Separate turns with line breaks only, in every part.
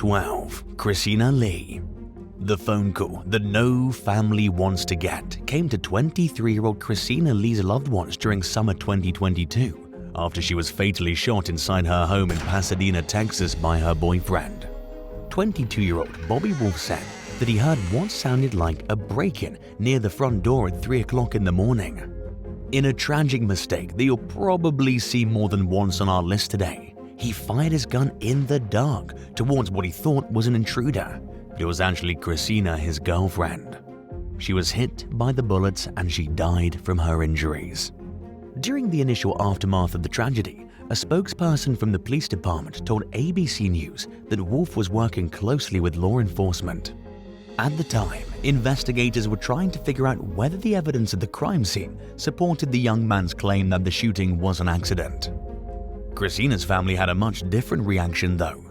12. Christina Lee. The phone call that no family wants to get came to 23-year-old Christina Lee's loved ones during summer 2022 after she was fatally shot inside her home in Pasadena, Texas by her boyfriend. 22-year-old Bobby Wolf said that he heard what sounded like a break-in near the front door at 3 o'clock in the morning. In a tragic mistake that you'll probably see more than once on our list today, he fired his gun in the dark towards what he thought was an intruder, but it was actually Christina, his girlfriend. She was hit by the bullets and she died from her injuries. During the initial aftermath of the tragedy, a spokesperson from the police department told ABC News that Wolf was working closely with law enforcement. At the time, investigators were trying to figure out whether the evidence at the crime scene supported the young man's claim that the shooting was an accident. Christina's family had a much different reaction though.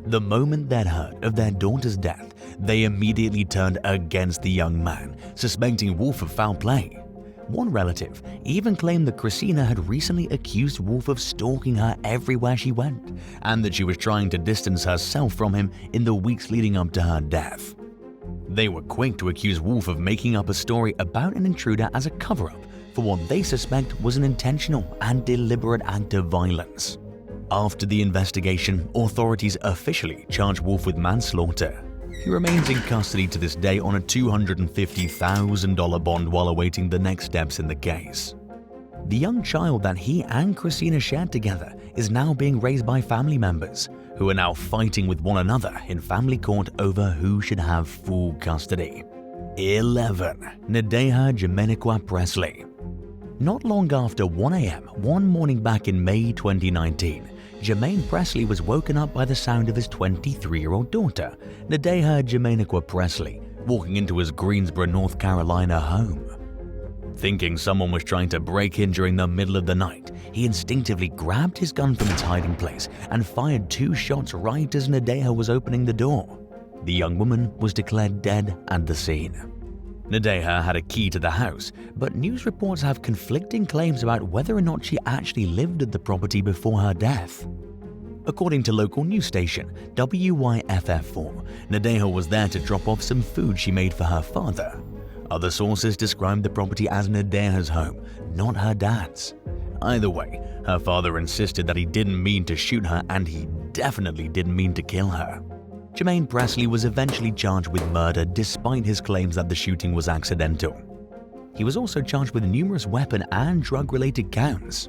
The moment they'd heard of their daughter's death, they immediately turned against the young man, suspecting Wolf of foul play. One relative even claimed that Christina had recently accused Wolf of stalking her everywhere she went, and that she was trying to distance herself from him in the weeks leading up to her death. They were quick to accuse Wolf of making up a story about an intruder as a cover-up for what they suspect was an intentional and deliberate act of violence. After the investigation, authorities officially charged Wolf with manslaughter. He remains in custody to this day on a $250,000 bond while awaiting the next steps in the case. The young child that he and Christina shared together is now being raised by family members, who are now fighting with one another in family court over who should have full custody. 11. Nadejah Jemeniqua Presley. Not long after 1 a.m. one morning back in May 2019, Jermaine Presley was woken up by the sound of his 23-year-old daughter, Nadejah Jemeniqua Presley, walking into his Greensboro, North Carolina home. Thinking someone was trying to break in during the middle of the night, he instinctively grabbed his gun from its hiding place and fired 2 shots right as Nadejah was opening the door. The young woman was declared dead at the scene. Nadejah had a key to the house, but news reports have conflicting claims about whether or not she actually lived at the property before her death. According to local news station WYFF4, Nadejah was there to drop off some food she made for her father. Other sources described the property as Nadejah's home, not her dad's. Either way, her father insisted that he didn't mean to shoot her and he definitely didn't mean to kill her. Jermaine Presley was eventually charged with murder despite his claims that the shooting was accidental. He was also charged with numerous weapon and drug-related counts.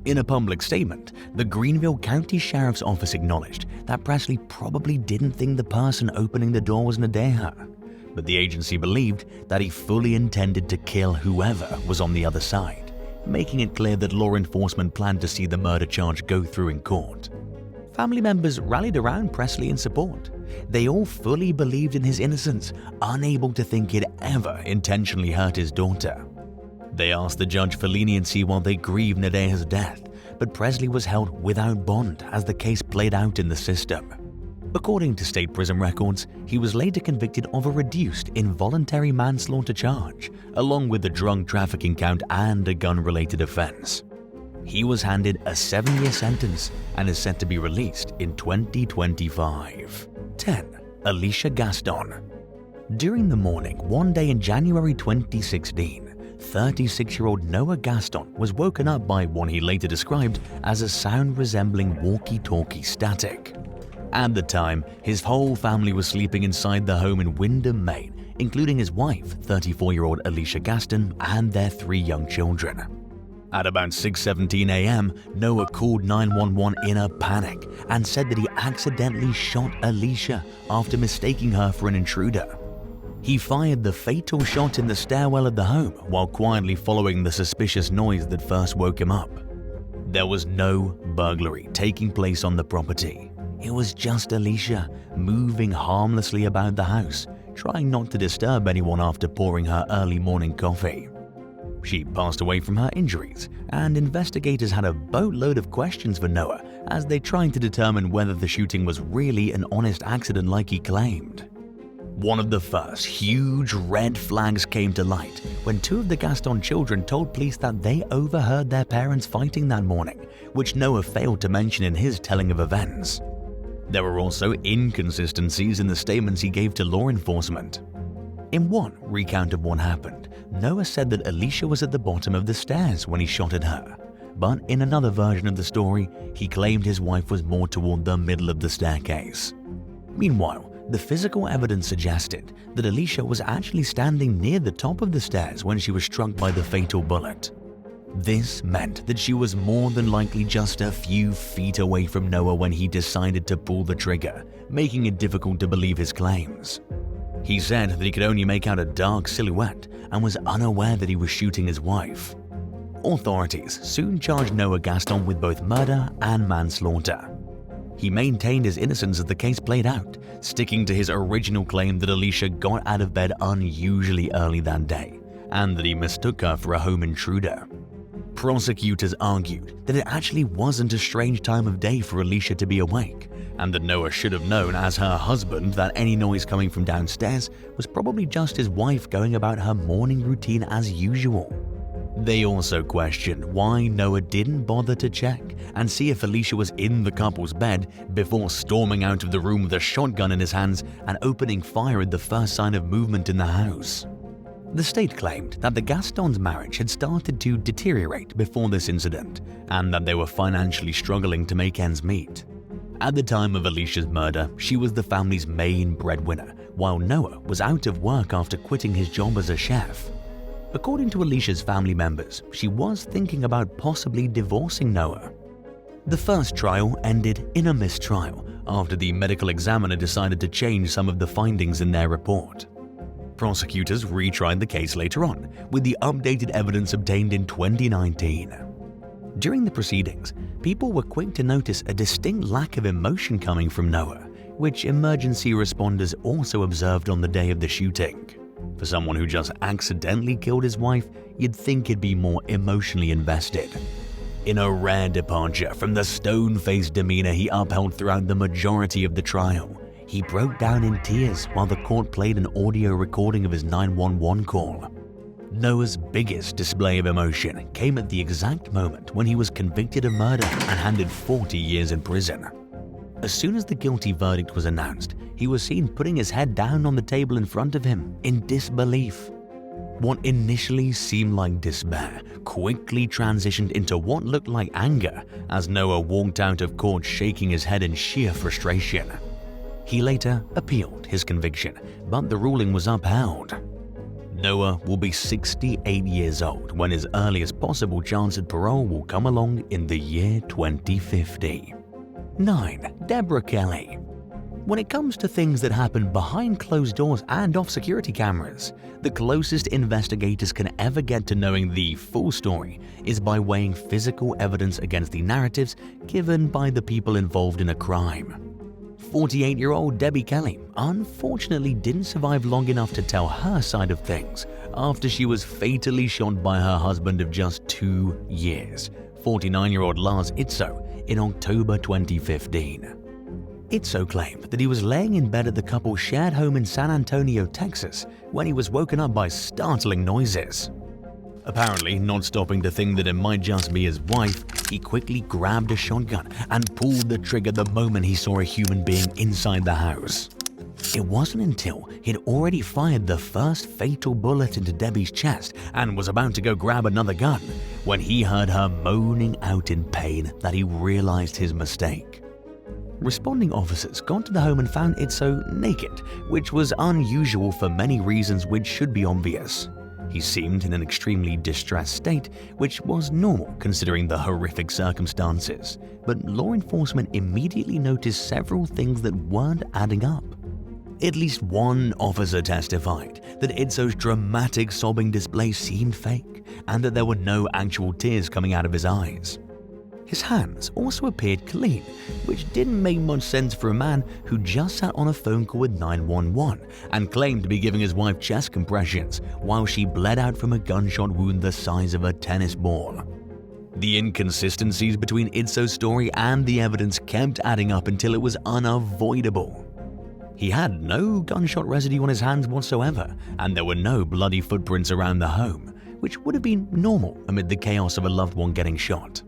In a public statement, the Greenville County Sheriff's Office acknowledged that Presley probably didn't think the person opening the door was Nadejah, but the agency believed that he fully intended to kill whoever was on the other side, making it clear that law enforcement planned to see the murder charge go through in court. Family members rallied around Presley in support. They all fully believed in his innocence, unable to think he'd ever intentionally hurt his daughter. They asked the judge for leniency while they grieved Nadejah's death, but Presley was held without bond as the case played out in the system. According to state prison records, he was later convicted of a reduced involuntary manslaughter charge, along with a drug trafficking count and a gun-related offense. He was handed a 7-year sentence and is set to be released in 2025. 10. Alicia Gaston. During the morning, one day in January 2016, 36-year-old Noah Gaston was woken up by what he later described as a sound resembling walkie-talkie static. At the time, his whole family was sleeping inside the home in Windham, Maine, including his wife, 34-year-old Alicia Gaston, and their 3 young children. At about 6:17 a.m., Noah called 911 in a panic and said that he accidentally shot Alicia after mistaking her for an intruder. He fired the fatal shot in the stairwell of the home while quietly following the suspicious noise that first woke him up. There was no burglary taking place on the property. It was just Alicia moving harmlessly about the house, trying not to disturb anyone after pouring her early morning coffee. She passed away from her injuries, and investigators had a boatload of questions for Noah as they tried to determine whether the shooting was really an honest accident like he claimed. One of the first huge red flags came to light when 2 of the Gaston children told police that they overheard their parents fighting that morning, which Noah failed to mention in his telling of events. There were also inconsistencies in the statements he gave to law enforcement. In one recount of what happened, Noah said that Alicia was at the bottom of the stairs when he shot at her. But in another version of the story, he claimed his wife was more toward the middle of the staircase. Meanwhile, the physical evidence suggested that Alicia was actually standing near the top of the stairs when she was struck by the fatal bullet. This meant that she was more than likely just a few feet away from Noah when he decided to pull the trigger, making it difficult to believe his claims. He said that he could only make out a dark silhouette and was unaware that he was shooting his wife. Authorities soon charged Noah Gaston with both murder and manslaughter. He maintained his innocence as the case played out, sticking to his original claim that Alicia got out of bed unusually early that day, and that he mistook her for a home intruder. Prosecutors argued that it actually wasn't a strange time of day for Alicia to be awake, and that Noah should have known as her husband that any noise coming from downstairs was probably just his wife going about her morning routine as usual. They also questioned why Noah didn't bother to check and see if Alicia was in the couple's bed before storming out of the room with a shotgun in his hands and opening fire at the first sign of movement in the house. The state claimed that the Gastons' marriage had started to deteriorate before this incident and that they were financially struggling to make ends meet. At the time of Alicia's murder, she was the family's main breadwinner, while Noah was out of work after quitting his job as a chef. According to Alicia's family members, she was thinking about possibly divorcing Noah. The first trial ended in a mistrial after the medical examiner decided to change some of the findings in their report. Prosecutors retried the case later on, with the updated evidence obtained in 2019. During the proceedings, people were quick to notice a distinct lack of emotion coming from Noah, which emergency responders also observed on the day of the shooting. For someone who just accidentally killed his wife, you'd think he'd be more emotionally invested. In a rare departure from the stone-faced demeanor he upheld throughout the majority of the trial, he broke down in tears while the court played an audio recording of his 911 call. Noah's biggest display of emotion came at the exact moment when he was convicted of murder and handed 40 years in prison. As soon as the guilty verdict was announced, he was seen putting his head down on the table in front of him in disbelief. What initially seemed like despair quickly transitioned into what looked like anger as Noah walked out of court shaking his head in sheer frustration. He later appealed his conviction, but the ruling was upheld. Noah will be 68 years old when his earliest possible chance at parole will come along in the year 2050. 9. Deborah Kelly. When it comes to things that happen behind closed doors and off security cameras, the closest investigators can ever get to knowing the full story is by weighing physical evidence against the narratives given by the people involved in a crime. 48-year-old Debbie Kelly unfortunately didn't survive long enough to tell her side of things after she was fatally shot by her husband of just 2 years, 49-year-old Lars Itzo, in October 2015. Itzo claimed that he was laying in bed at the couple's shared home in San Antonio, Texas, when he was woken up by startling noises. Apparently, not stopping to think that it might just be his wife, he quickly grabbed a shotgun and pulled the trigger the moment he saw a human being inside the house. It wasn't until he'd already fired the first fatal bullet into Debbie's chest and was about to go grab another gun when he heard her moaning out in pain that he realized his mistake. Responding officers got to the home and found Itzo naked, which was unusual for many reasons which should be obvious. He seemed in an extremely distressed state, which was normal considering the horrific circumstances, but law enforcement immediately noticed several things that weren't adding up. At least one officer testified that Itzo's dramatic sobbing display seemed fake and that there were no actual tears coming out of his eyes. His hands also appeared clean, which didn't make much sense for a man who just sat on a phone call with 911 and claimed to be giving his wife chest compressions while she bled out from a gunshot wound the size of a tennis ball. The inconsistencies between Itzo's story and the evidence kept adding up until it was unavoidable. He had no gunshot residue on his hands whatsoever, and there were no bloody footprints around the home, which would have been normal amid the chaos of a loved one getting shot.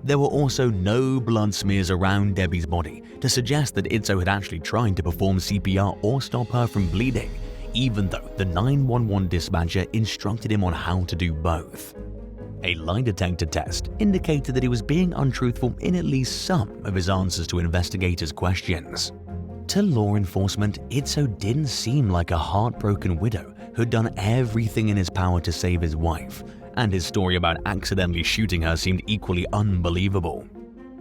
There were also no blood smears around Debbie's body to suggest that Itzo had actually tried to perform CPR or stop her from bleeding, even though the 911 dispatcher instructed him on how to do both. A lie detector test indicated that he was being untruthful in at least some of his answers to investigators' questions. To law enforcement, Itzo didn't seem like a heartbroken widow who'd done everything in his power to save his wife, and his story about accidentally shooting her seemed equally unbelievable.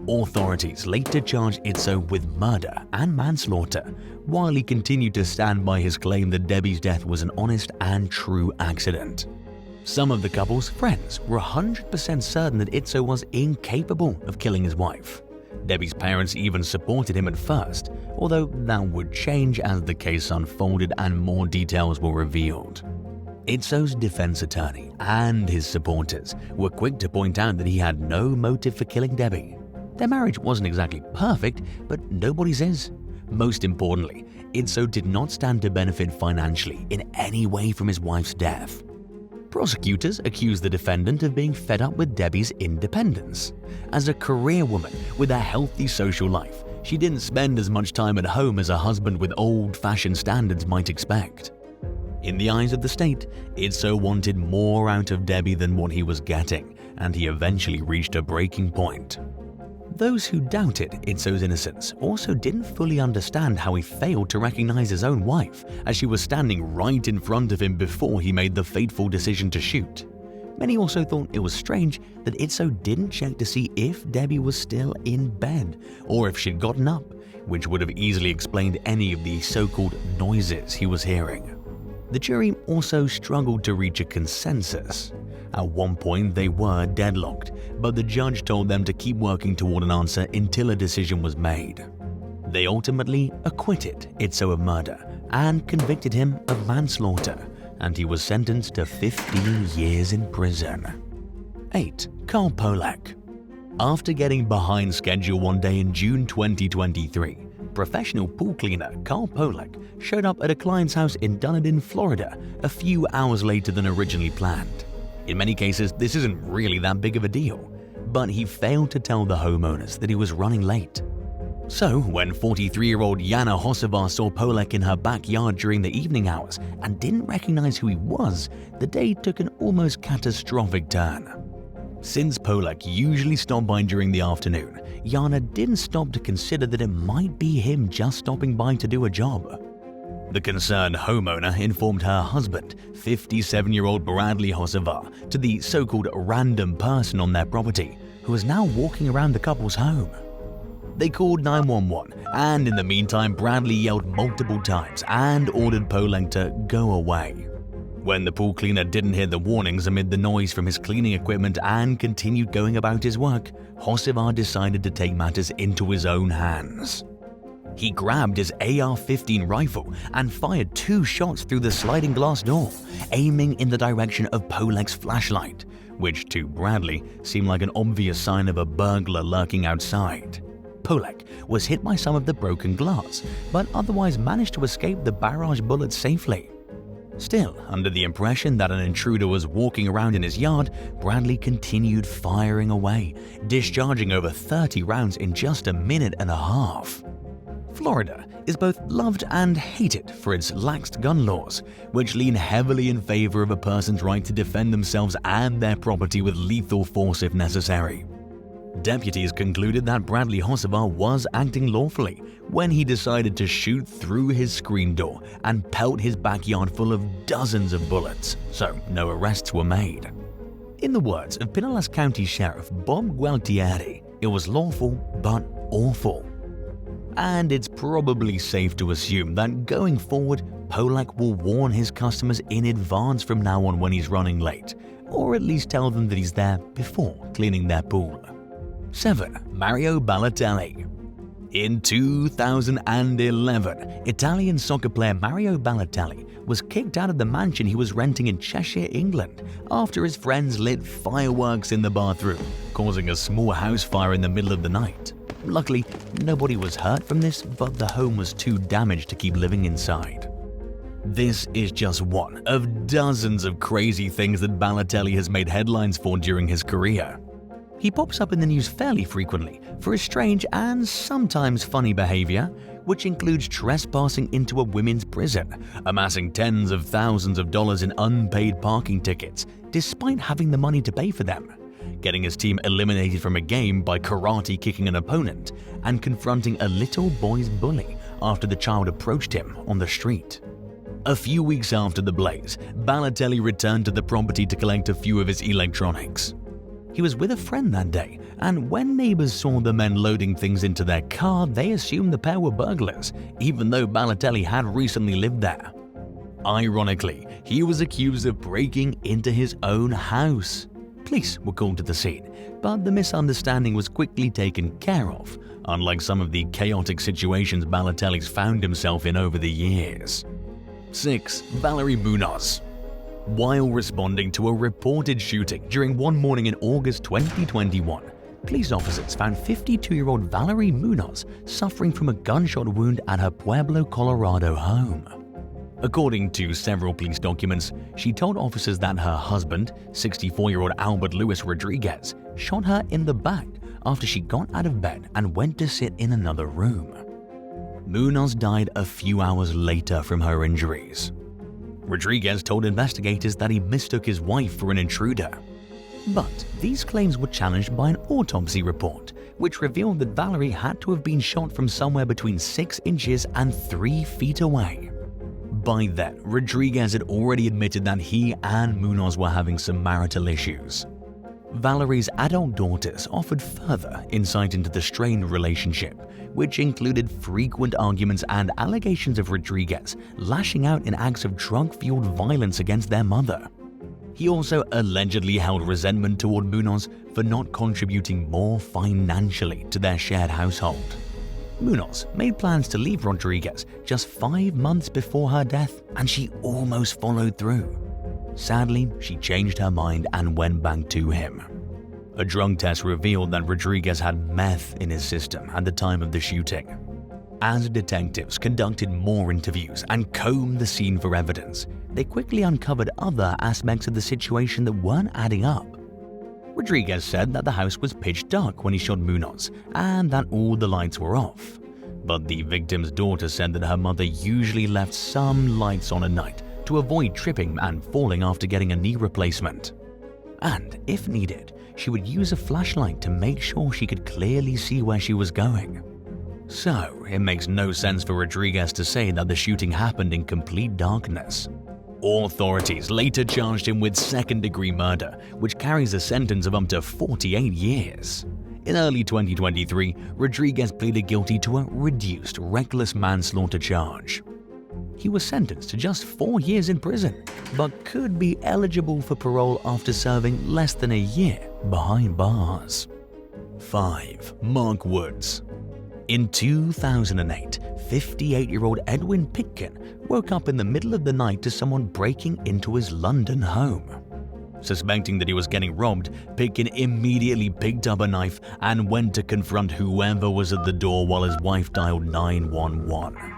Authorities later charged Itzo with murder and manslaughter, while he continued to stand by his claim that Debbie's death was an honest and true accident. Some of the couple's friends were 100% certain that Itzo was incapable of killing his wife. Debbie's parents even supported him at first, although that would change as the case unfolded and more details were revealed. Itzo's defense attorney and his supporters were quick to point out that he had no motive for killing Debbie. Their marriage wasn't exactly perfect, but nobody's is. Most importantly, Itzo did not stand to benefit financially in any way from his wife's death. Prosecutors accused the defendant of being fed up with Debbie's independence. As a career woman with a healthy social life, she didn't spend as much time at home as her husband with old-fashioned standards might expect. In the eyes of the state, Itzo wanted more out of Debbie than what he was getting, and he eventually reached a breaking point. Those who doubted Itzo's innocence also didn't fully understand how he failed to recognize his own wife, as she was standing right in front of him before he made the fateful decision to shoot. Many also thought it was strange that Itzo didn't check to see if Debbie was still in bed, or if she'd gotten up, which would have easily explained any of the so-called noises he was hearing. The jury also struggled to reach a consensus. At one point, they were deadlocked, but the judge told them to keep working toward an answer until a decision was made. They ultimately acquitted Itzo of murder and convicted him of manslaughter, and he was sentenced to 15 years in prison. 8. Carl Polak. After getting behind schedule one day in June 2023, professional pool cleaner Carl Polak showed up at a client's house in Dunedin, Florida, a few hours later than originally planned. In many cases, this isn't really that big of a deal, but he failed to tell the homeowners that he was running late. So, when 43-year-old Jana Hosevar saw Polak in her backyard during the evening hours and didn't recognize who he was, the day took an almost catastrophic turn. Since Polak usually stopped by during the afternoon, Jana didn't stop to consider that it might be him just stopping by to do a job. The concerned homeowner informed her husband, 57-year-old Bradley Hosevar, to the so-called random person on their property, who was now walking around the couple's home. They called 911, and in the meantime, Bradley yelled multiple times and ordered Polak to go away. When the pool cleaner didn't hear the warnings amid the noise from his cleaning equipment and continued going about his work, Hosevar decided to take matters into his own hands. He grabbed his AR-15 rifle and fired 2 shots through the sliding glass door, aiming in the direction of Polak's flashlight, which to Bradley seemed like an obvious sign of a burglar lurking outside. Polak was hit by some of the broken glass, but otherwise managed to escape the barrage bullets safely. Still, under the impression that an intruder was walking around in his yard, Bradley continued firing away, discharging over 30 rounds in just a minute and a half. Florida is both loved and hated for its lax gun laws, which lean heavily in favor of a person's right to defend themselves and their property with lethal force if necessary. Deputies concluded that Bradley Hosevar was acting lawfully when he decided to shoot through his screen door and pelt his backyard full of dozens of bullets, so no arrests were made. In the words of Pinellas County Sheriff Bob Gualtieri, it was lawful but awful. And it's probably safe to assume that going forward, Polak will warn his customers in advance from now on when he's running late, or at least tell them that he's there before cleaning their pool. 7. Mario Balotelli. In 2011, Italian soccer player Mario Balotelli was kicked out of the mansion he was renting in Cheshire, England, after his friends lit fireworks in the bathroom, causing a small house fire in the middle of the night. Luckily, nobody was hurt from this, but the home was too damaged to keep living inside. This is just one of dozens of crazy things that Balotelli has made headlines for during his career. He pops up in the news fairly frequently for his strange and sometimes funny behavior, which includes trespassing into a women's prison, amassing tens of thousands of dollars in unpaid parking tickets despite having the money to pay for them, getting his team eliminated from a game by karate kicking an opponent, and confronting a little boy's bully after the child approached him on the street. A few weeks after the blaze, Balotelli returned to the property to collect a few of his electronics. He was with a friend that day, and when neighbors saw the men loading things into their car, they assumed the pair were burglars, even though Balotelli had recently lived there. Ironically, he was accused of breaking into his own house. Police were called to the scene, but the misunderstanding was quickly taken care of, unlike some of the chaotic situations Balotelli's found himself in over the years. 6. Valerie Munoz. While responding to a reported shooting during one morning in August 2021, police officers found 52-year-old Valerie Munoz suffering from a gunshot wound at her Pueblo, Colorado home. According to several police documents, she told officers that her husband, 64-year-old Albert Luis Rodriguez, shot her in the back after she got out of bed and went to sit in another room. Munoz died a few hours later from her injuries. Rodriguez told investigators that he mistook his wife for an intruder. But these claims were challenged by an autopsy report, which revealed that Valerie had to have been shot from somewhere between 6 inches and 3 feet away. By then, Rodriguez had already admitted that he and Munoz were having some marital issues. Valerie's adult daughters offered further insight into the strained relationship, which included frequent arguments and allegations of Rodriguez lashing out in acts of drug-fueled violence against their mother. He also allegedly held resentment toward Munoz for not contributing more financially to their shared household. Munoz made plans to leave Rodriguez just 5 months before her death, and she almost followed through. Sadly, she changed her mind and went back to him. A drug test revealed that Rodriguez had meth in his system at the time of the shooting. As detectives conducted more interviews and combed the scene for evidence, they quickly uncovered other aspects of the situation that weren't adding up. Rodriguez said that the house was pitch dark when he shot Munoz and that all the lights were off. But the victim's daughter said that her mother usually left some lights on at night to avoid tripping and falling after getting a knee replacement. And, if needed, she would use a flashlight to make sure she could clearly see where she was going. So, it makes no sense for Rodriguez to say that the shooting happened in complete darkness. Authorities later charged him with second-degree murder, which carries a sentence of up to 48 years. In early 2023, Rodriguez pleaded guilty to a reduced reckless manslaughter charge. He was sentenced to just 4 years in prison, but could be eligible for parole after serving less than a year behind bars. 5. Mark Woods. In 2008, 58-year-old Edwin Pitkin woke up in the middle of the night to someone breaking into his London home. Suspecting that he was getting robbed, Pitkin immediately picked up a knife and went to confront whoever was at the door while his wife dialed 911.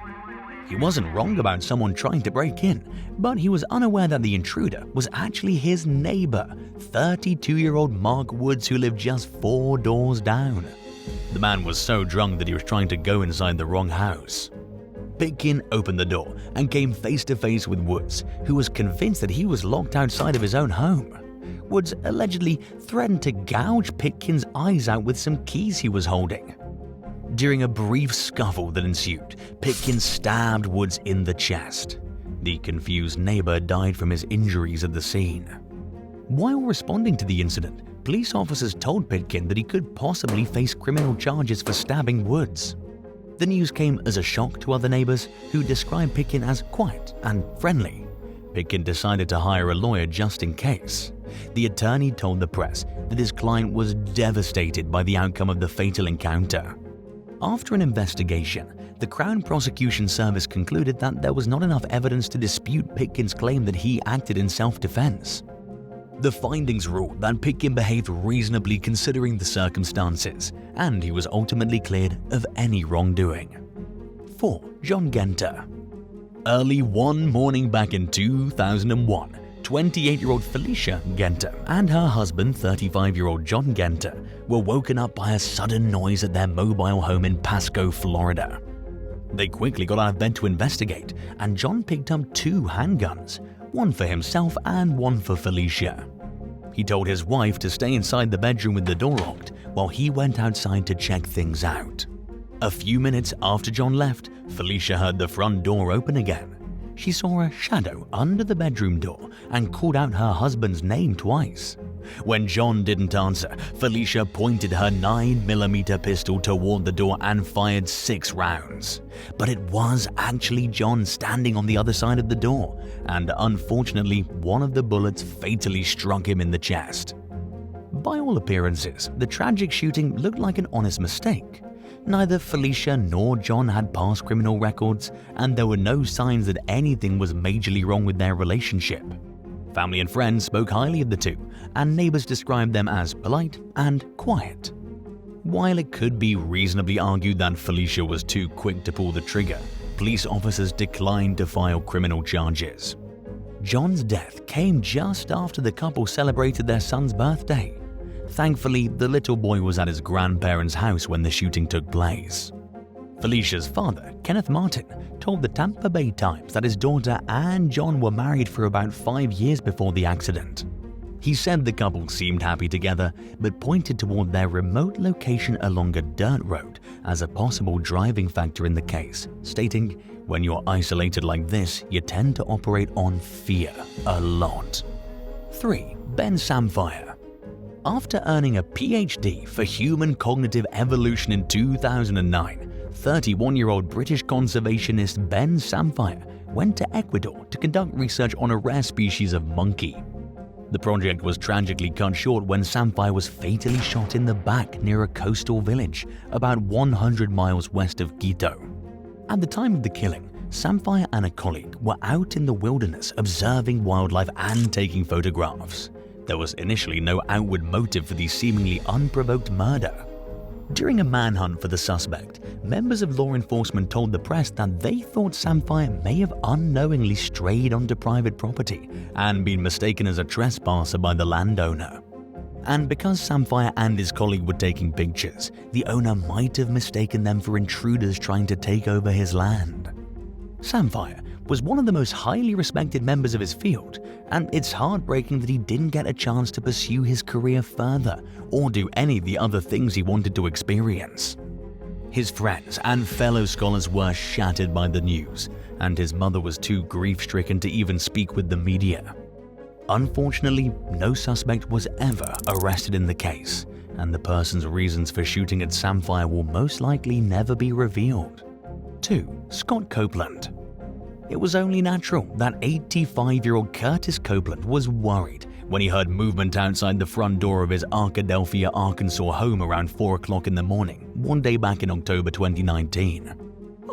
He wasn't wrong about someone trying to break in, but he was unaware that the intruder was actually his neighbor, 32-year-old Mark Woods, who lived just 4 doors down. The man was so drunk that he was trying to go inside the wrong house. Pitkin opened the door and came face to face with Woods, who was convinced that he was locked outside of his own home. Woods allegedly threatened to gouge Pitkin's eyes out with some keys he was holding. During a brief scuffle that ensued, Pitkin stabbed Woods in the chest. The confused neighbor died from his injuries at the scene. While responding to the incident, police officers told Pitkin that he could possibly face criminal charges for stabbing Woods. The news came as a shock to other neighbors, who described Pitkin as quiet and friendly. Pitkin decided to hire a lawyer just in case. The attorney told the press that his client was devastated by the outcome of the fatal encounter. After an investigation, the Crown Prosecution Service concluded that there was not enough evidence to dispute Pitkin's claim that he acted in self-defense. The findings ruled that Pitkin behaved reasonably considering the circumstances, and he was ultimately cleared of any wrongdoing. 4. John Genter. Early one morning back in 2001, 28-year-old Felicia Genter and her husband, 35-year-old John Genter, were woken up by a sudden noise at their mobile home in Pasco, Florida. They quickly got out of bed to investigate, and John picked up 2 handguns, one for himself and one for Felicia. He told his wife to stay inside the bedroom with the door locked while he went outside to check things out. A few minutes after John left, Felicia heard the front door open again. She saw a shadow under the bedroom door and called out her husband's name twice. When John didn't answer, Felicia pointed her 9mm pistol toward the door and fired 6 rounds. But it was actually John standing on the other side of the door, and unfortunately, one of the bullets fatally struck him in the chest. By all appearances, the tragic shooting looked like an honest mistake. Neither Felicia nor John had past criminal records, and there were no signs that anything was majorly wrong with their relationship. Family and friends spoke highly of the two, and neighbors described them as polite and quiet. While it could be reasonably argued that Felicia was too quick to pull the trigger, police officers declined to file criminal charges. John's death came just after the couple celebrated their son's birthday. Thankfully, the little boy was at his grandparents' house when the shooting took place. Felicia's father, Kenneth Martin, told the Tampa Bay Times that his daughter and John were married for about 5 years before the accident. He said the couple seemed happy together, but pointed toward their remote location along a dirt road as a possible driving factor in the case, stating, "When you're isolated like this, you tend to operate on fear a lot." 3. Ben Sapphire. After earning a PhD for human cognitive evolution in 2009, 31-year-old British conservationist Ben Sapphire went to Ecuador to conduct research on a rare species of monkey. The project was tragically cut short when Sapphire was fatally shot in the back near a coastal village about 100 miles west of Quito. At the time of the killing, Sapphire and a colleague were out in the wilderness observing wildlife and taking photographs. There was initially no outward motive for the seemingly unprovoked murder. During a manhunt for the suspect, members of law enforcement told the press that they thought Sapphire may have unknowingly strayed onto private property and been mistaken as a trespasser by the landowner. And because Sapphire and his colleague were taking pictures, the owner might have mistaken them for intruders trying to take over his land. Sapphire was one of the most highly respected members of his field, and it's heartbreaking that he didn't get a chance to pursue his career further or do any of the other things he wanted to experience. His friends and fellow scholars were shattered by the news, and his mother was too grief-stricken to even speak with the media. Unfortunately, no suspect was ever arrested in the case, and the person's reasons for shooting at Sapphire will most likely never be revealed. 2. Scott Copeland. It was only natural that 85-year-old Curtis Copeland was worried when he heard movement outside the front door of his Arkadelphia, Arkansas home around 4 o'clock in the morning, one day back in October 2019.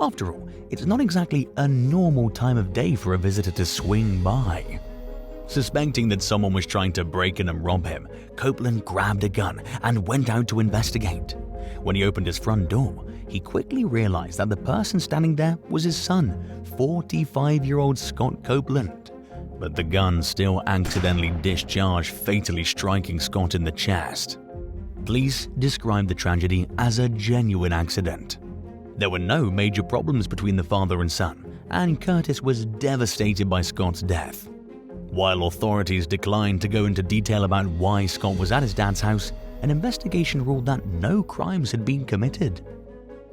After all, it's not exactly a normal time of day for a visitor to swing by. Suspecting that someone was trying to break in and rob him, Copeland grabbed a gun and went out to investigate. When he opened his front door, he quickly realized that the person standing there was his son, 45-year-old Scott Copeland. But the gun still accidentally discharged, fatally striking Scott in the chest. Police described the tragedy as a genuine accident. There were no major problems between the father and son, and Curtis was devastated by Scott's death. While authorities declined to go into detail about why Scott was at his dad's house, an investigation ruled that no crimes had been committed.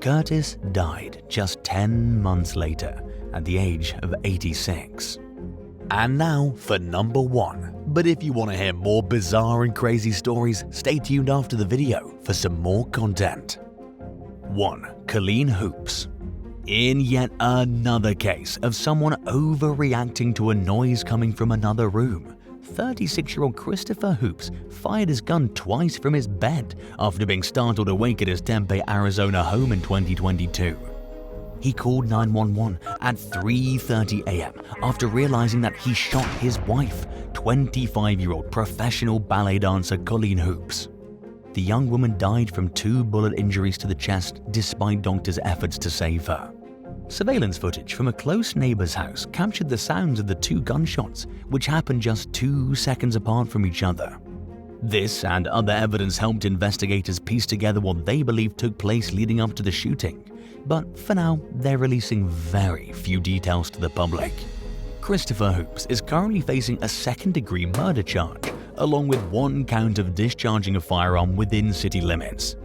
Curtis died just 10 months later at the age of 86. And now for number 1. But if you want to hear more bizarre and crazy stories, stay tuned after the video for some more content. 1. Colleen Hoops. In yet another case of someone overreacting to a noise coming from another room, 36-year-old Christopher Hoops fired his gun twice from his bed after being startled awake at his Tempe, Arizona home in 2022. He called 911 at 3:30 a.m. after realizing that he shot his wife, 25-year-old professional ballet dancer Colleen Hoops. The young woman died from 2 bullet injuries to the chest despite doctors' efforts to save her. Surveillance footage from a close neighbor's house captured the sounds of the two gunshots, which happened just 2 seconds apart from each other. This and other evidence helped investigators piece together what they believe took place leading up to the shooting, but for now, they're releasing very few details to the public. Christopher Hoops is currently facing a second-degree murder charge, along with 1 count of discharging a firearm within city limits.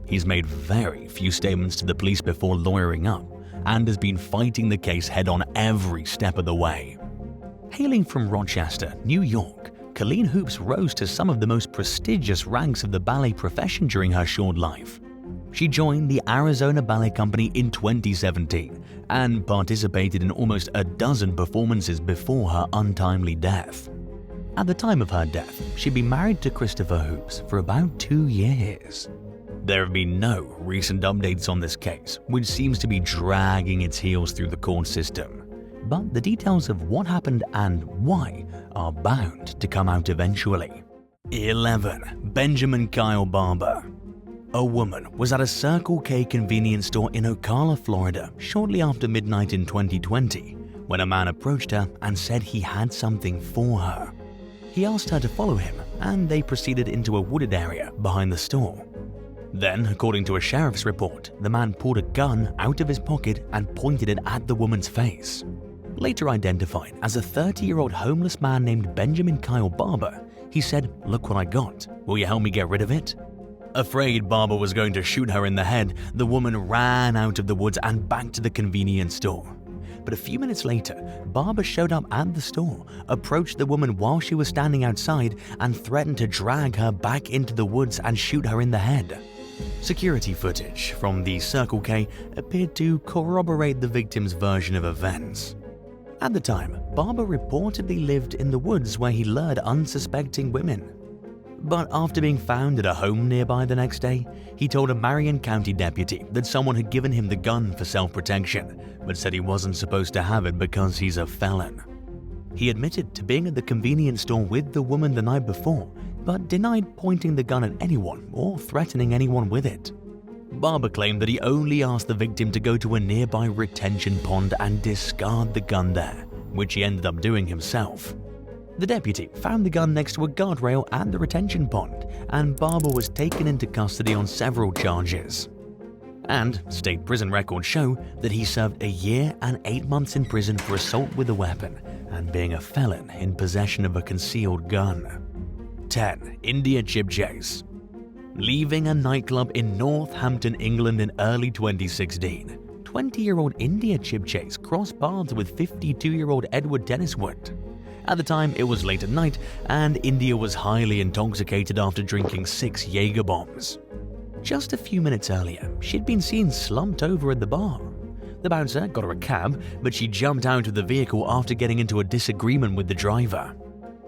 He's made very few statements to the police before lawyering up, and has been fighting the case head-on every step of the way. Hailing from Rochester, New York, Colleen Hoops rose to some of the most prestigious ranks of the ballet profession during her short life. She joined the Arizona Ballet Company in 2017 and participated in almost a dozen performances before her untimely death. At the time of her death, she'd been married to Christopher Hoops for about 2 years. There have been no recent updates on this case, which seems to be dragging its heels through the court system. But the details of what happened and why are bound to come out eventually. 11. Benjamin Kyle Barber. A woman was at a Circle K convenience store in Ocala, Florida, shortly after midnight in 2020, when a man approached her and said he had something for her. He asked her to follow him, and they proceeded into a wooded area behind the store. Then, according to a sheriff's report, the man pulled a gun out of his pocket and pointed it at the woman's face. Later identified as a 30-year-old homeless man named Benjamin Kyle Barber, he said, "Look what I got. Will you help me get rid of it?" Afraid Barber was going to shoot her in the head, the woman ran out of the woods and back to the convenience store. But a few minutes later, Barber showed up at the store, approached the woman while she was standing outside, and threatened to drag her back into the woods and shoot her in the head. Security footage from the Circle K appeared to corroborate the victim's version of events. At the time, Barber reportedly lived in the woods where he lured unsuspecting women. But after being found at a home nearby the next day, he told a Marion County deputy that someone had given him the gun for self-protection, but said he wasn't supposed to have it because he's a felon. He admitted to being at the convenience store with the woman the night before, but denied pointing the gun at anyone or threatening anyone with it. Barber claimed that he only asked the victim to go to a nearby retention pond and discard the gun there, which he ended up doing himself. The deputy found the gun next to a guardrail at the retention pond, and Barber was taken into custody on several charges. And state prison records show that he served 1 year and 8 months in prison for assault with a weapon and being a felon in possession of a concealed gun. 10. India Chip Chase. Leaving a nightclub in Northampton, England in early 2016, 20-year-old India Chip Chase crossed paths with 52-year-old Edward Denniswood. At the time, it was late at night, and India was highly intoxicated after drinking 6 Jaeger bombs. Just a few minutes earlier, she'd been seen slumped over at the bar. The bouncer got her a cab, but she jumped out of the vehicle after getting into a disagreement with the driver.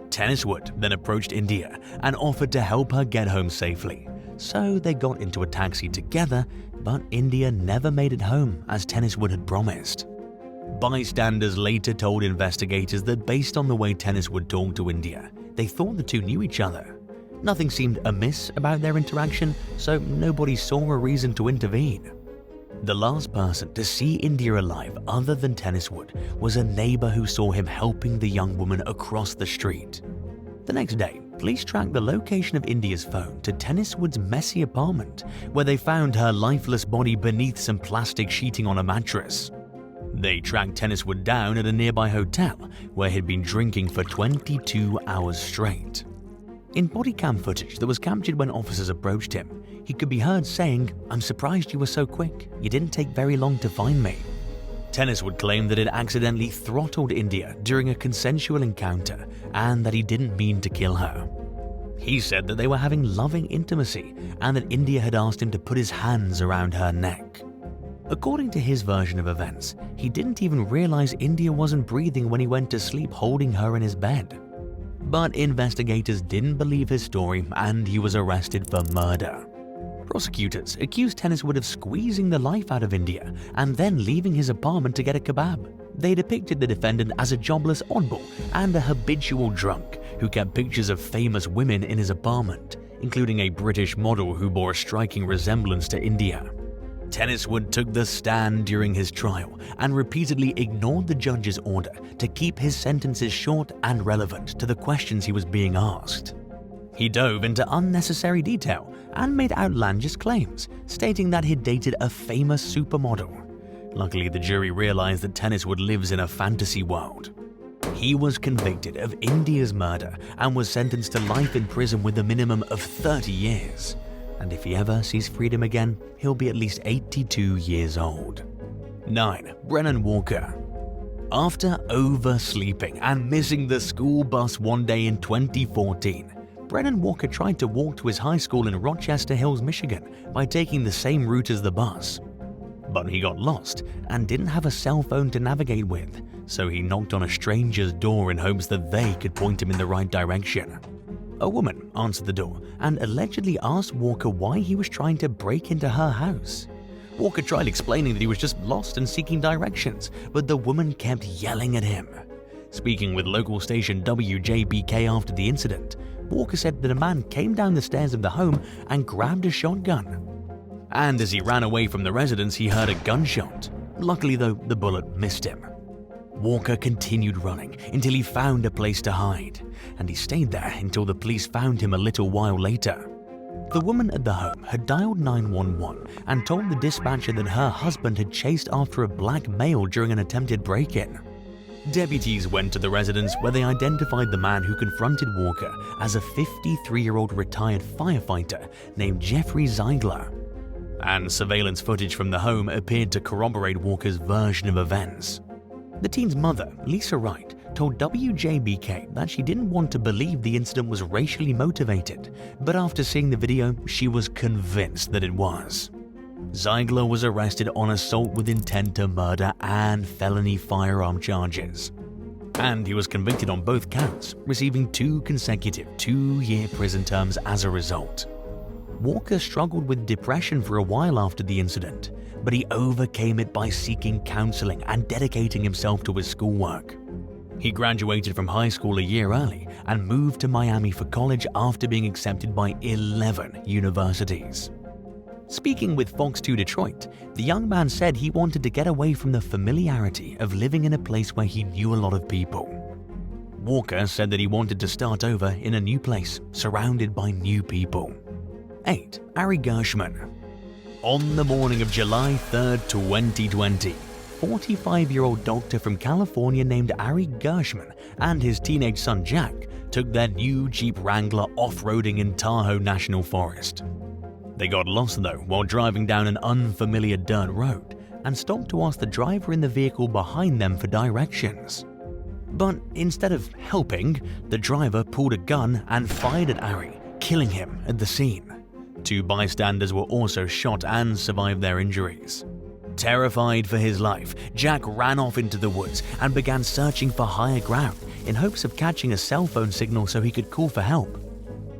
Denniswood then approached India and offered to help her get home safely. So they got into a taxi together, but India never made it home as Denniswood had promised. Bystanders later told investigators that based on the way Denniswood talked to India, they thought the two knew each other. Nothing seemed amiss about their interaction, so nobody saw a reason to intervene. The last person to see India alive other than Denniswood was a neighbor who saw him helping the young woman across the street. The next day, police tracked the location of India's phone to Denniswood's messy apartment, where they found her lifeless body beneath some plastic sheeting on a mattress. They tracked Denniswood down at a nearby hotel, where he'd been drinking for 22 hours straight. In body cam footage that was captured when officers approached him, he could be heard saying, "I'm surprised you were so quick. You didn't take very long to find me." Denniswood claimed that it accidentally throttled India during a consensual encounter and that he didn't mean to kill her. He said that they were having loving intimacy and that India had asked him to put his hands around her neck. According to his version of events, he didn't even realize India wasn't breathing when he went to sleep holding her in his bed. But investigators didn't believe his story and he was arrested for murder. Prosecutors accused Denniswood of squeezing the life out of India and then leaving his apartment to get a kebab. They depicted the defendant as a jobless oddball and a habitual drunk who kept pictures of famous women in his apartment, including a British model who bore a striking resemblance to India. Tenniswood took the stand during his trial and repeatedly ignored the judge's order to keep his sentences short and relevant to the questions he was being asked. He dove into unnecessary detail and made outlandish claims, stating that he'd dated a famous supermodel. Luckily, the jury realized that Tenniswood lives in a fantasy world. He was convicted of India's murder and was sentenced to life in prison with a minimum of 30 years. And if he ever sees freedom again, he'll be at least 82 years old. 9. Brennan Walker. After oversleeping and missing the school bus one day in 2014, Brennan Walker tried to walk to his high school in Rochester Hills, Michigan by taking the same route as the bus. But he got lost and didn't have a cell phone to navigate with, so he knocked on a stranger's door in hopes that they could point him in the right direction. A woman answered the door and allegedly asked Walker why he was trying to break into her house. Walker tried explaining that he was just lost and seeking directions, but the woman kept yelling at him. Speaking with local station WJBK after the incident, Walker said that a man came down the stairs of the home and grabbed a shotgun. And as he ran away from the residence, he heard a gunshot. Luckily though, the bullet missed him. Walker continued running until he found a place to hide, and he stayed there until the police found him a little while later. The woman at the home had dialed 911 and told the dispatcher that her husband had chased after a black male during an attempted break-in. Deputies went to the residence where they identified the man who confronted Walker as a 53-year-old retired firefighter named Jeffrey Ziegler. And surveillance footage from the home appeared to corroborate Walker's version of events. The teen's mother, Lisa Wright, told WJBK that she didn't want to believe the incident was racially motivated, but after seeing the video, she was convinced that it was. Ziegler was arrested on assault with intent to murder and felony firearm charges. And he was convicted on both counts, receiving 2 consecutive 2-year prison terms as a result. Walker struggled with depression for a while after the incident, but he overcame it by seeking counseling and dedicating himself to his schoolwork. He graduated from high school a year early and moved to Miami for college after being accepted by 11 universities. Speaking with Fox 2 Detroit, the young man said he wanted to get away from the familiarity of living in a place where he knew a lot of people. Walker said that he wanted to start over in a new place, surrounded by new people. 8. Harrygershman. On the morning of July 3, 2020, 45-year-old doctor from California named Harrygershman and his teenage son Jack took their new Jeep Wrangler off-roading in Tahoe National Forest. They got lost though while driving down an unfamiliar dirt road and stopped to ask the driver in the vehicle behind them for directions. But instead of helping, the driver pulled a gun and fired at Harry, killing him at the scene. 2 bystanders were also shot and survived their injuries. Terrified for his life, Jack ran off into the woods and began searching for higher ground in hopes of catching a cell phone signal so he could call for help.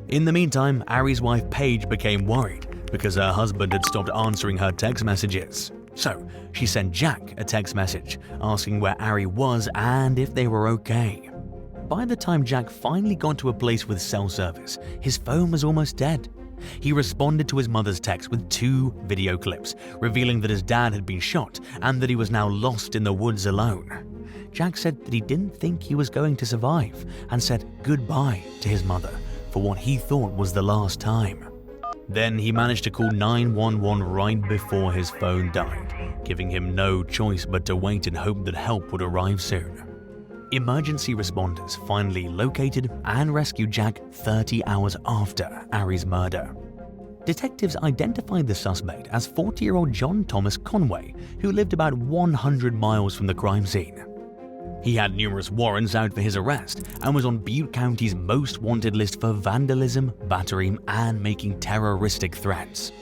In the meantime, Harry's wife Paige became worried because her husband had stopped answering her text messages. So she sent Jack a text message asking where Harry was and if they were okay. By the time Jack finally got to a place with cell service, his phone was almost dead. He responded to his mother's text with 2 video clips, revealing that his dad had been shot and that he was now lost in the woods alone. Jack said that he didn't think he was going to survive and said goodbye to his mother for what he thought was the last time. Then he managed to call 911 right before his phone died, giving him no choice but to wait and hope that help would arrive soon. Emergency responders finally located and rescued Jack 30 hours after Harry's murder. Detectives identified the suspect as 40-year-old John Thomas Conway, who lived about 100 miles from the crime scene. He had numerous warrants out for his arrest and was on Butte County's most wanted list for vandalism, battery, and making terroristic threats.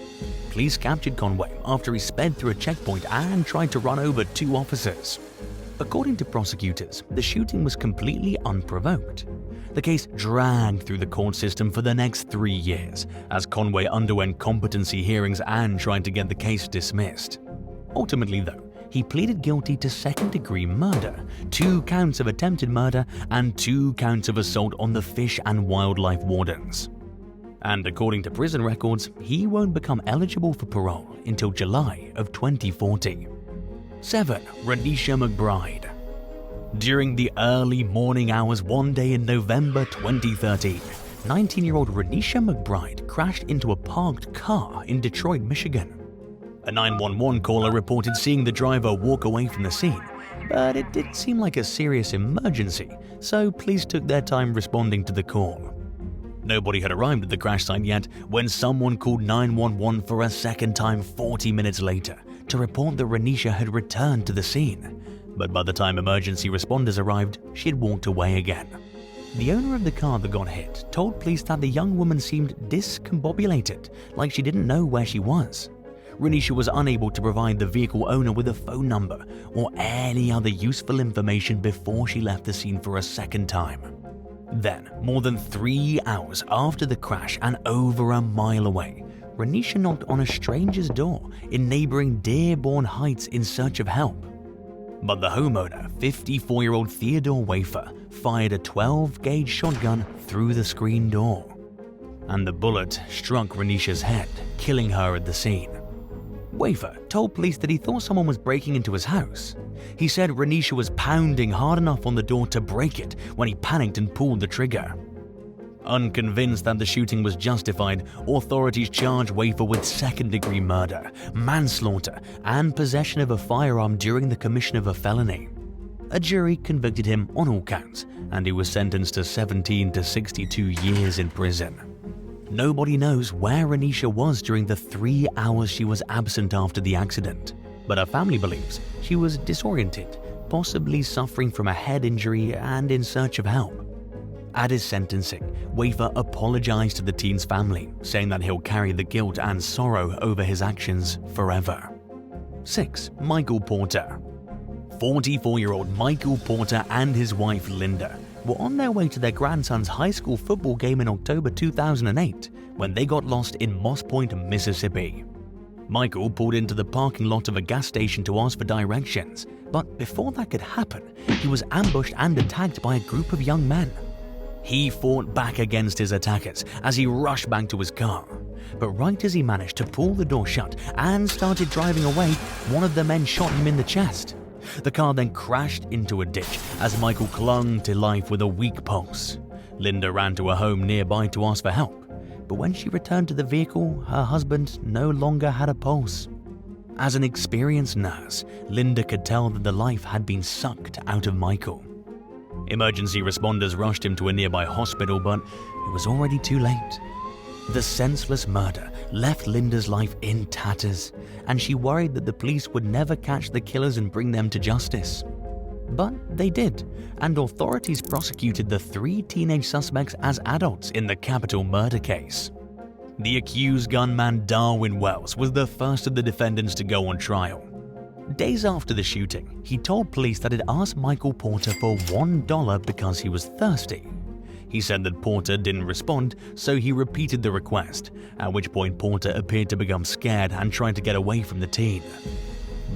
Police captured Conway after he sped through a checkpoint and tried to run over 2 officers. According to prosecutors, the shooting was completely unprovoked. The case dragged through the court system for the next 3 years, as Conway underwent competency hearings and tried to get the case dismissed. Ultimately, though, he pleaded guilty to second-degree murder, 2 counts of attempted murder, and 2 counts of assault on the fish and wildlife wardens. And according to prison records, he won't become eligible for parole until July of 2040. 7. Renisha McBride. During the early morning hours one day in November 2013, 19-year-old Renisha McBride crashed into a parked car in Detroit, Michigan. A 911 caller reported seeing the driver walk away from the scene, but it did seem like a serious emergency, so police took their time responding to the call. Nobody had arrived at the crash site yet when someone called 911 for a second time 40 minutes later to report that Renisha had returned to the scene. But by the time emergency responders arrived, she had walked away again. The owner of the car that got hit told police that the young woman seemed discombobulated, like she didn't know where she was. Renisha was unable to provide the vehicle owner with a phone number or any other useful information before she left the scene for a second time. Then, more than 3 hours after the crash and over a mile away, Renisha knocked on a stranger's door in neighboring Dearborn Heights in search of help. But the homeowner, 54-year-old Theodore Wafer, fired a 12-gauge shotgun through the screen door. And the bullet struck Renisha's head, killing her at the scene. Wafer told police that he thought someone was breaking into his house. He said Renisha was pounding hard enough on the door to break it when he panicked and pulled the trigger. Unconvinced that the shooting was justified, authorities charged Wafer with second-degree murder, manslaughter, and possession of a firearm during the commission of a felony. A jury convicted him on all counts, and he was sentenced to 17 to 62 years in prison. Nobody knows where Renisha was during the 3 hours she was absent after the accident, but her family believes she was disoriented, possibly suffering from a head injury and in search of help. At his sentencing, Wafer apologized to the teen's family, saying that he'll carry the guilt and sorrow over his actions forever. 6. Michael Porter. 44-year-old Michael Porter and his wife Linda were on their way to their grandson's high school football game in October 2008 when they got lost in Moss Point, Mississippi. Michael pulled into the parking lot of a gas station to ask for directions, but before that could happen, he was ambushed and attacked by a group of young men. He fought back against his attackers as he rushed back to his car. But right as he managed to pull the door shut and started driving away, one of the men shot him in the chest. The car then crashed into a ditch as Michael clung to life with a weak pulse. Linda ran to a home nearby to ask for help, but when she returned to the vehicle, her husband no longer had a pulse. As an experienced nurse, Linda could tell that the life had been sucked out of Michael. Emergency responders rushed him to a nearby hospital, but it was already too late. The senseless murder left Linda's life in tatters, and she worried that the police would never catch the killers and bring them to justice. But they did, and authorities prosecuted the 3 teenage suspects as adults in the capital murder case. The accused gunman Darwin Wells was the first of the defendants to go on trial. Days after the shooting, he told police that he'd asked Michael Porter for $1 because he was thirsty. He said that Porter didn't respond, so he repeated the request, at which point Porter appeared to become scared and tried to get away from the teen.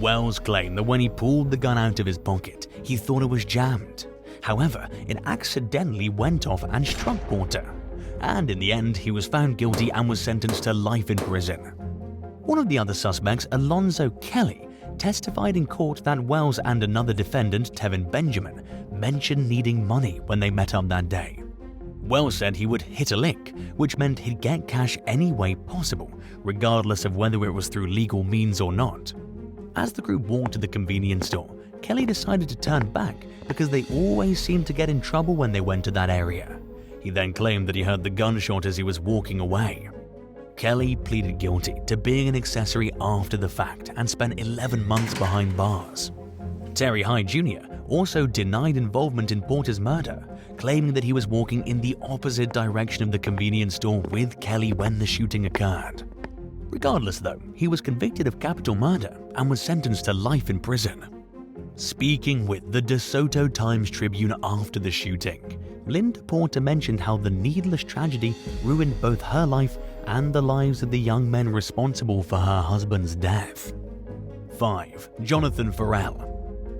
Wells claimed that when he pulled the gun out of his pocket, he thought it was jammed. However, it accidentally went off and struck Porter. And in the end, he was found guilty and was sentenced to life in prison. One of the other suspects, Alonzo Kelly, testified in court that Wells and another defendant, Tevin Benjamin, mentioned needing money when they met up that day. Wells said he would hit a lick, which meant he'd get cash any way possible, regardless of whether it was through legal means or not. As the group walked to the convenience store, Kelly decided to turn back because they always seemed to get in trouble when they went to that area. He then claimed that he heard the gunshot as he was walking away. Kelly pleaded guilty to being an accessory after the fact and spent 11 months behind bars. Terry Hyde Jr. also denied involvement in Porter's murder, claiming that he was walking in the opposite direction of the convenience store with Kelly when the shooting occurred. Regardless though, he was convicted of capital murder and was sentenced to life in prison. Speaking with the DeSoto Times-Tribune after the shooting, Linda Porter mentioned how the needless tragedy ruined both her life and the lives of the young men responsible for her husband's death. 5. Jonathan Pharrell.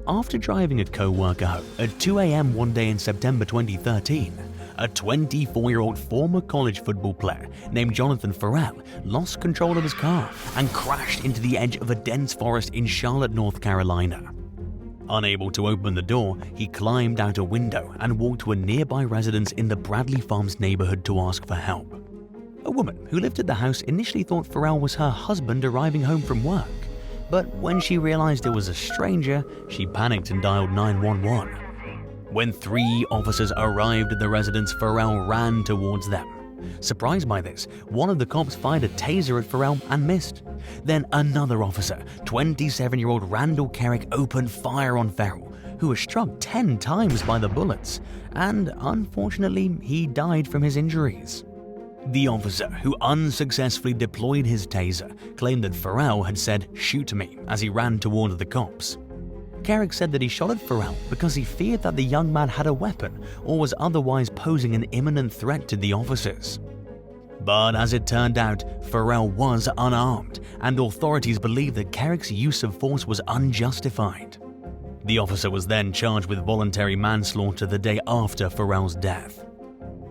After driving a co-worker home at 2 a.m. one day in September 2013, a 24-year-old former college football player named Jonathan Pharrell lost control of his car and crashed into the edge of a dense forest in Charlotte, North Carolina. Unable to open the door, he climbed out a window and walked to a nearby residence in the Bradley Farms neighborhood to ask for help. A woman who lived at the house initially thought Pharrell was her husband arriving home from work, but when she realized it was a stranger, she panicked and dialed 911. When 3 officers arrived at the residence, Pharrell ran towards them. Surprised by this, one of the cops fired a taser at Pharrell and missed. Then another officer, 27-year-old Randall Kerrick, opened fire on Pharrell, who was struck 10 times by the bullets, and unfortunately, he died from his injuries. The officer, who unsuccessfully deployed his taser, claimed that Pharrell had said, "Shoot me," as he ran towards the cops. Kerrick said that he shot at Pharrell because he feared that the young man had a weapon or was otherwise posing an imminent threat to the officers. But as it turned out, Pharrell was unarmed, and authorities believe that Kerrick's use of force was unjustified. The officer was then charged with voluntary manslaughter the day after Pharrell's death.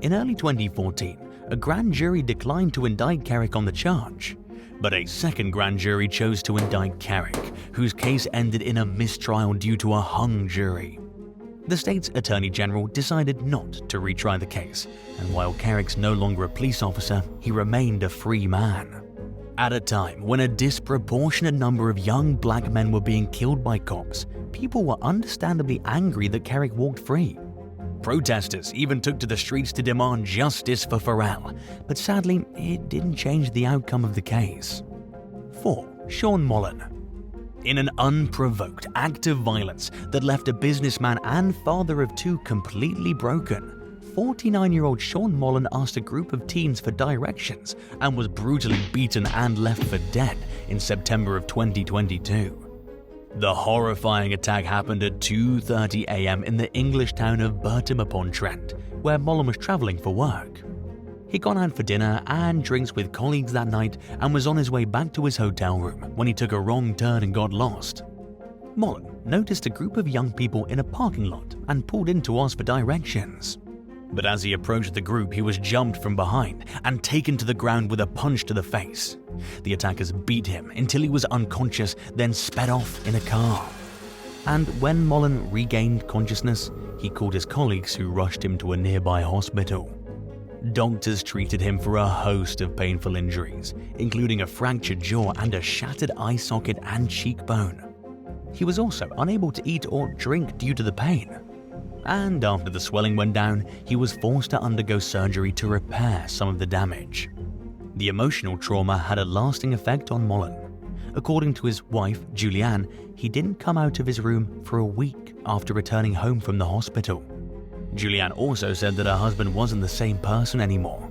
In early 2014, a grand jury declined to indict Kerrick on the charge, but a second grand jury chose to indict Kerrick, whose case ended in a mistrial due to a hung jury. The state's attorney general decided not to retry the case, and while Kerrick's no longer a police officer, he remained a free man. At a time when a disproportionate number of young black men were being killed by cops, people were understandably angry that Kerrick walked free. Protesters even took to the streets to demand justice for Pharrell, but sadly, it didn't change the outcome of the case. 4. Sean Mullen. In an unprovoked act of violence that left a businessman and father of 2 completely broken, 49-year-old Sean Mullen asked a group of teens for directions and was brutally beaten and left for dead in September of 2022. The horrifying attack happened at 2:30 a.m. in the English town of Burton-upon-Trent, where Mullen was traveling for work. He'd gone out for dinner and drinks with colleagues that night and was on his way back to his hotel room when he took a wrong turn and got lost. Mullen noticed a group of young people in a parking lot and pulled in to ask for directions. But as he approached the group, he was jumped from behind and taken to the ground with a punch to the face. The attackers beat him until he was unconscious, then sped off in a car. And when Mullen regained consciousness, he called his colleagues, who rushed him to a nearby hospital. Doctors treated him for a host of painful injuries, including a fractured jaw and a shattered eye socket and cheekbone. He was also unable to eat or drink due to the pain. And after the swelling went down, he was forced to undergo surgery to repair some of the damage. The emotional trauma had a lasting effect on Mullen. According to his wife, Julianne, he didn't come out of his room for a week after returning home from the hospital. Julianne also said that her husband wasn't the same person anymore.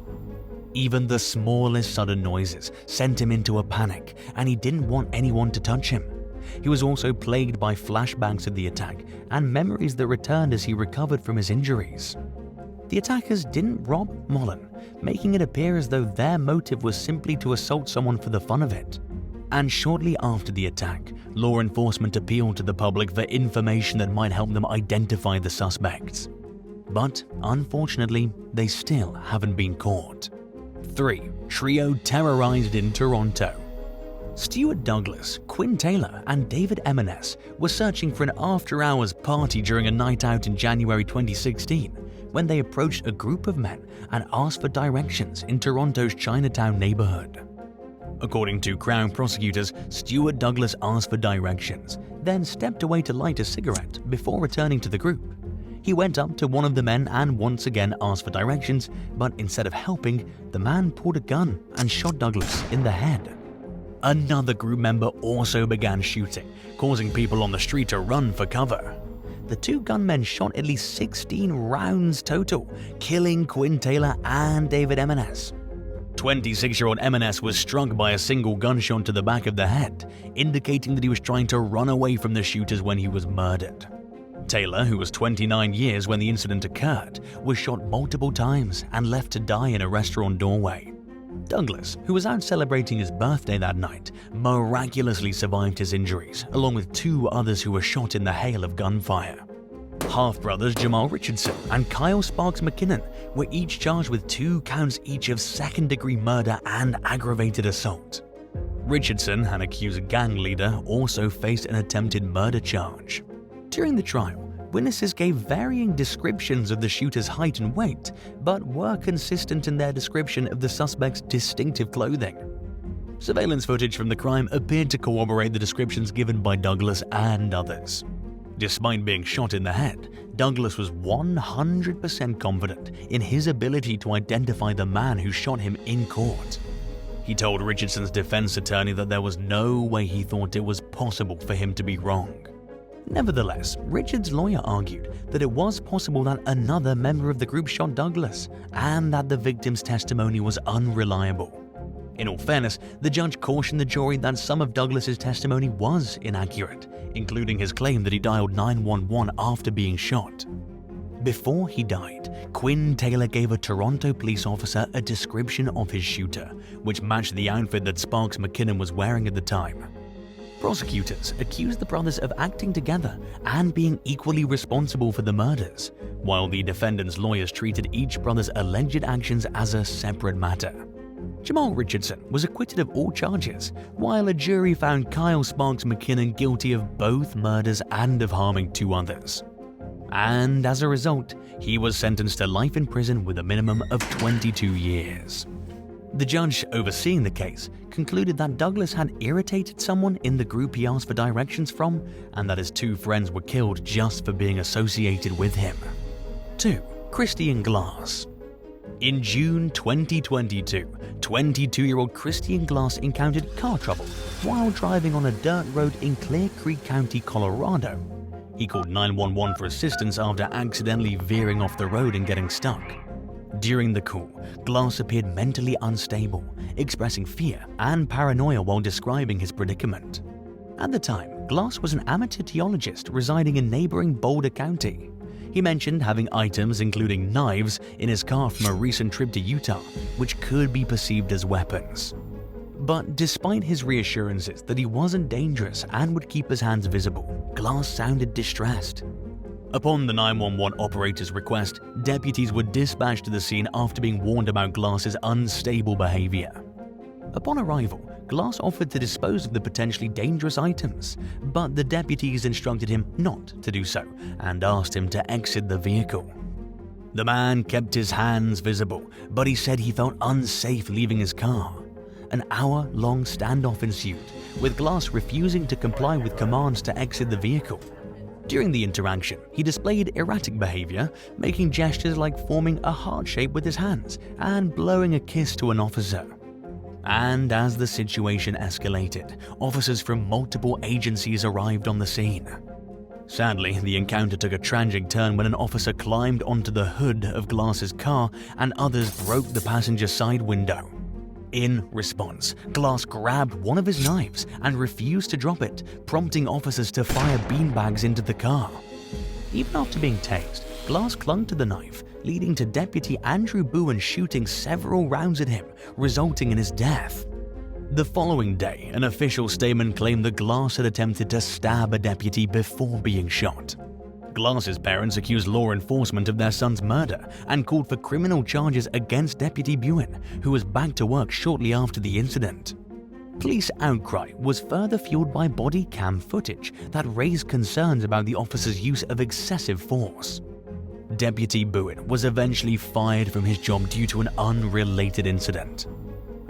Even the smallest sudden noises sent him into a panic, and he didn't want anyone to touch him. He was also plagued by flashbacks of the attack and memories that returned as he recovered from his injuries. The attackers didn't rob Mullen, making it appear as though their motive was simply to assault someone for the fun of it. And shortly after the attack, law enforcement appealed to the public for information that might help them identify the suspects. But unfortunately, they still haven't been caught. 3. Trio terrorized in Toronto. Stuart Douglas, Quinn Taylor, and David M&S were searching for an after-hours party during a night out in January 2016 when they approached a group of men and asked for directions in Toronto's Chinatown neighborhood. According to Crown prosecutors, Stuart Douglas asked for directions, then stepped away to light a cigarette before returning to the group. He went up to one of the men and once again asked for directions, but instead of helping, the man pulled a gun and shot Douglas in the head. Another group member also began shooting, causing people on the street to run for cover. The 2 gunmen shot at least 16 rounds total, killing Quinn Taylor and David M&S. 26-year-old M&S was struck by a single gunshot to the back of the head, indicating that he was trying to run away from the shooters when he was murdered. Taylor, who was 29 years when the incident occurred, was shot multiple times and left to die in a restaurant doorway. Douglas, who was out celebrating his birthday that night, miraculously survived his injuries, along with 2 others who were shot in the hail of gunfire. Half-brothers Jamal Richardson and Kyle Sparks McKinnon were each charged with 2 counts each of second-degree murder and aggravated assault. Richardson, an accused gang leader, also faced an attempted murder charge. During the trial, witnesses gave varying descriptions of the shooter's height and weight, but were consistent in their description of the suspect's distinctive clothing. Surveillance footage from the crime appeared to corroborate the descriptions given by Douglas and others. Despite being shot in the head, Douglas was 100% confident in his ability to identify the man who shot him in court. He told Richardson's defense attorney that there was no way he thought it was possible for him to be wrong. Nevertheless, Richards' lawyer argued that it was possible that another member of the group shot Douglas and that the victim's testimony was unreliable. In all fairness, the judge cautioned the jury that some of Douglas's testimony was inaccurate, including his claim that he dialed 911 after being shot. Before he died, Quinn Taylor gave a Toronto police officer a description of his shooter, which matched the outfit that Sparks McKinnon was wearing at the time. Prosecutors accused the brothers of acting together and being equally responsible for the murders, while the defendant's lawyers treated each brother's alleged actions as a separate matter. Jamal Richardson was acquitted of all charges, while a jury found Kyle Sparks McKinnon guilty of both murders and of harming 2 others. And as a result, he was sentenced to life in prison with a minimum of 22 years. The judge overseeing the case concluded that Douglas had irritated someone in the group he asked for directions from, and that his 2 friends were killed just for being associated with him. 2. Christian Glass. In June 2022, 22-year-old Christian Glass encountered car trouble while driving on a dirt road in Clear Creek County, Colorado. He called 911 for assistance after accidentally veering off the road and getting stuck. During the call, Glass appeared mentally unstable, expressing fear and paranoia while describing his predicament. At the time, Glass was an amateur geologist residing in neighboring Boulder County. He mentioned having items including knives in his car from a recent trip to Utah, which could be perceived as weapons. But despite his reassurances that he wasn't dangerous and would keep his hands visible, Glass sounded distressed. Upon the 911 operator's request, deputies were dispatched to the scene after being warned about Glass's unstable behavior. Upon arrival, Glass offered to dispose of the potentially dangerous items, but the deputies instructed him not to do so and asked him to exit the vehicle. The man kept his hands visible, but he said he felt unsafe leaving his car. An hour-long standoff ensued, with Glass refusing to comply with commands to exit the vehicle. During the interaction, he displayed erratic behavior, making gestures like forming a heart shape with his hands and blowing a kiss to an officer. And as the situation escalated, officers from multiple agencies arrived on the scene. Sadly, the encounter took a tragic turn when an officer climbed onto the hood of Glass's car and others broke the passenger side window. In response, Glass grabbed one of his knives and refused to drop it, prompting officers to fire beanbags into the car. Even after being tased, Glass clung to the knife, leading to Deputy Andrew Bowen shooting several rounds at him, resulting in his death. The following day, an official statement claimed that Glass had attempted to stab a deputy before being shot. Glass's parents accused law enforcement of their son's murder and called for criminal charges against Deputy Bowen, who was back to work shortly after the incident. Police outcry was further fueled by body cam footage that raised concerns about the officer's use of excessive force. Deputy Bowen was eventually fired from his job due to an unrelated incident.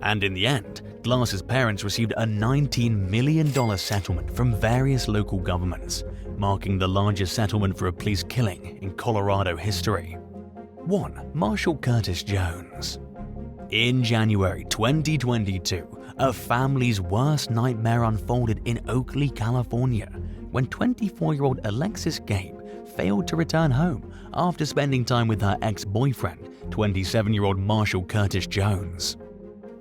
And in the end, Glass's parents received a $19 million settlement from various local governments, marking the largest settlement for a police killing in Colorado history. 1. Marshall Curtis Jones. In January 2022, a family's worst nightmare unfolded in Oakley, California, when 24-year-old Alexis Gabe failed to return home after spending time with her ex-boyfriend, 27-year-old Marshall Curtis Jones.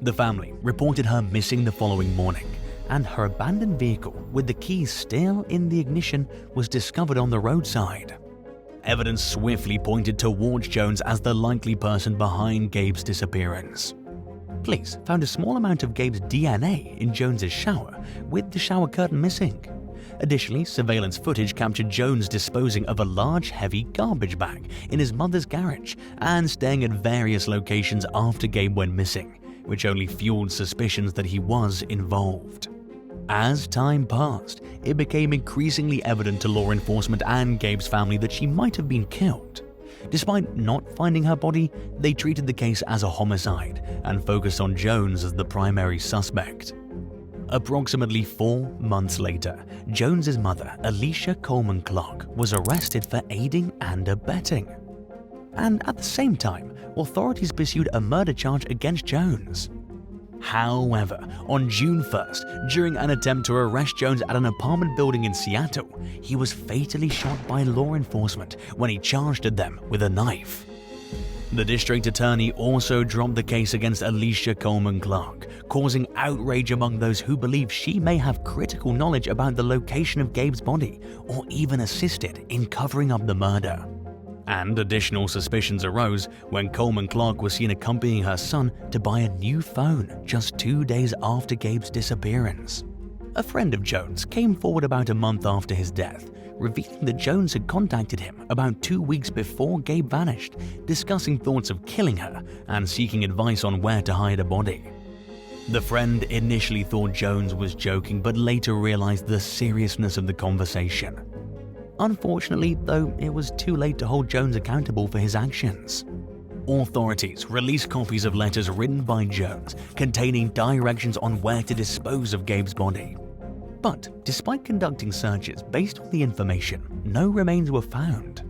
The family reported her missing the following morning, and her abandoned vehicle with the keys still in the ignition was discovered on the roadside. Evidence swiftly pointed towards Jones as the likely person behind Gabe's disappearance. Police found a small amount of Gabe's DNA in Jones's shower, with the shower curtain missing. Additionally, surveillance footage captured Jones disposing of a large, heavy garbage bag in his mother's garage and staying at various locations after Gabe went missing, which only fueled suspicions that he was involved. As time passed, it became increasingly evident to law enforcement and Gabe's family that she might have been killed. Despite not finding her body, they treated the case as a homicide and focused on Jones as the primary suspect. Approximately 4 months later, Jones's mother, Alicia Coleman Clark, was arrested for aiding and abetting. And at the same time, authorities pursued a murder charge against Jones. However, on June 1st, during an attempt to arrest Jones at an apartment building in Seattle, he was fatally shot by law enforcement when he charged at them with a knife. The district attorney also dropped the case against Alicia Coleman Clark, causing outrage among those who believe she may have critical knowledge about the location of Gabe's body or even assisted in covering up the murder. And additional suspicions arose when Coleman Clark was seen accompanying her son to buy a new phone just 2 days after Gabe's disappearance. A friend of Jones came forward about a month after his death, revealing that Jones had contacted him about 2 weeks before Gabe vanished, discussing thoughts of killing her and seeking advice on where to hide a body. The friend initially thought Jones was joking, but later realized the seriousness of the conversation. Unfortunately, though, it was too late to hold Jones accountable for his actions. Authorities released copies of letters written by Jones containing directions on where to dispose of Gabe's body. But despite conducting searches based on the information, no remains were found.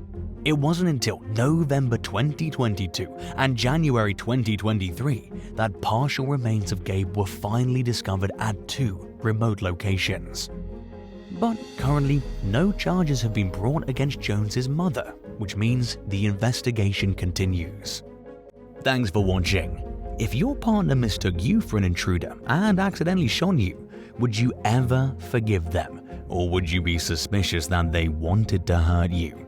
It wasn't until November 2022 and January 2023 that partial remains of Gabe were finally discovered at 2 remote locations. But currently, no charges have been brought against Jones's mother, which means the investigation continues. Thanks for watching. If your partner mistook you for an intruder and accidentally shot you, would you ever forgive them, or would you be suspicious that they wanted to hurt you?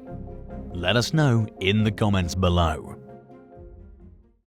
Let us know in the comments below.